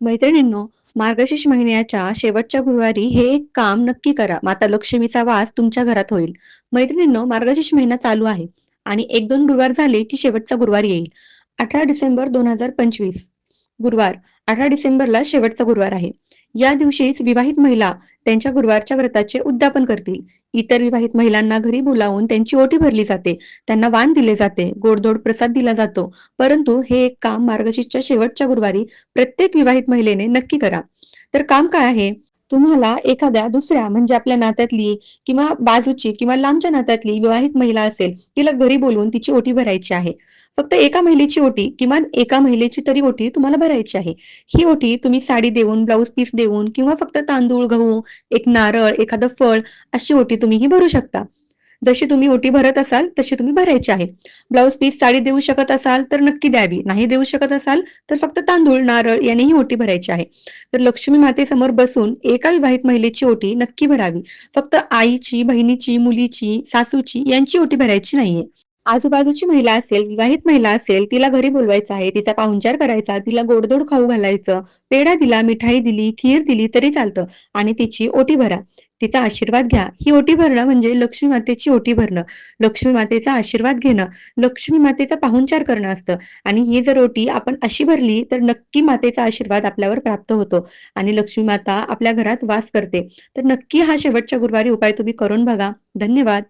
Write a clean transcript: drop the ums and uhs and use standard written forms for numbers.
मैत्रिणींनो, मार्गशीर्ष महिन्याच्या शेवटच्या गुरुवारी हे एक काम नक्की करा. माता लक्ष्मीचा वास तुमच्या घरात होईल. मैत्रिणींनो, मार्गशीर्ष महिना चालू आहे आणि 1-2 गुरुवार झाले की शेवटचा गुरुवार येईल. 18 डिसेंबर 2025 गुरुवार. 18 डिसेंबरला शेवटचा गुरुवार आहे. या दिवशीच विवाहित महिला त्यांच्या गुरुवारच्या व्रताचे उद्यापन करतील. इतर विवाहित महिलांना घरी बोलावून त्यांची ओटी भरली जाते. त्यांना वाण दिले जाते. गोडधोड प्रसाद दिला जातो. परंतु हे एक काम मार्गशीर्षच्या शेवटच्या गुरुवारी प्रत्येक विवाहित महिलेने नक्की करा. तर काम काय आहे? तुम्हाला एखाद्या दुसऱ्या म्हणजे आपल्या नात्यातली किंवा बाजूची किंवा लांबच्या नात्यातली विवाहित महिला असेल, तिला घरी बोलवून तिची ओटी भरायची आहे. फक्त एका महिलेची ओटी, किमान एका महिलेची तरी ओटी तुम्हाला भरायची आहे. ही ओटी तुम्ही साडी देऊन, ब्लाउज पीस देऊन किंवा फक्त तांदूळ, गहू, एक नारळ, एखादं फळ अशी ओटी तुम्ही ही भरू शकता. जशी तुम्ही ओटी भरत असाल तशी तुम्ही भरायची आहे. ब्लाउज पीस साडी देऊ शकत असाल तर नक्की द्यावी. नाही देऊ शकत असाल तर फक्त तांदूळ, नारळ यानेही ओटी भरायची आहे. तर लक्ष्मी मातेसमोर बसून एका विवाहित महिलेची ओटी नक्की भरावी. फक्त आईची, बहिणीची, मुलीची, सासूची यांची ओटी भरायची नाहीये. आजूबाजूची महिला असेल, विवाहित महिला असेल, तिला घरी बोलवायचं आहे, तिचा पाहुणचार करायचा, तिला गोडधोड खाऊ घालायचं, पेढा दिला, मिठाई दिली, खीर दिली तरी चालतं आणि तिची ओटी भरा. तिचा आशीर्वाद घ्या. ही ओटी भरणं म्हणजे लक्ष्मी मातेची ओटी भरणं, लक्ष्मी मातेचा आशीर्वाद घेणं, लक्ष्मी मातेचा पाहुणचार करणं असतं आणि ही जर ओटी आपण अशी भरली तर नक्की मातेचा आशीर्वाद आपल्यावर प्राप्त होतो आणि लक्ष्मी माता आपल्या घरात वास करते. तर नक्की हा शेवटच्या गुरुवारी उपाय तुम्ही करून बघा. धन्यवाद.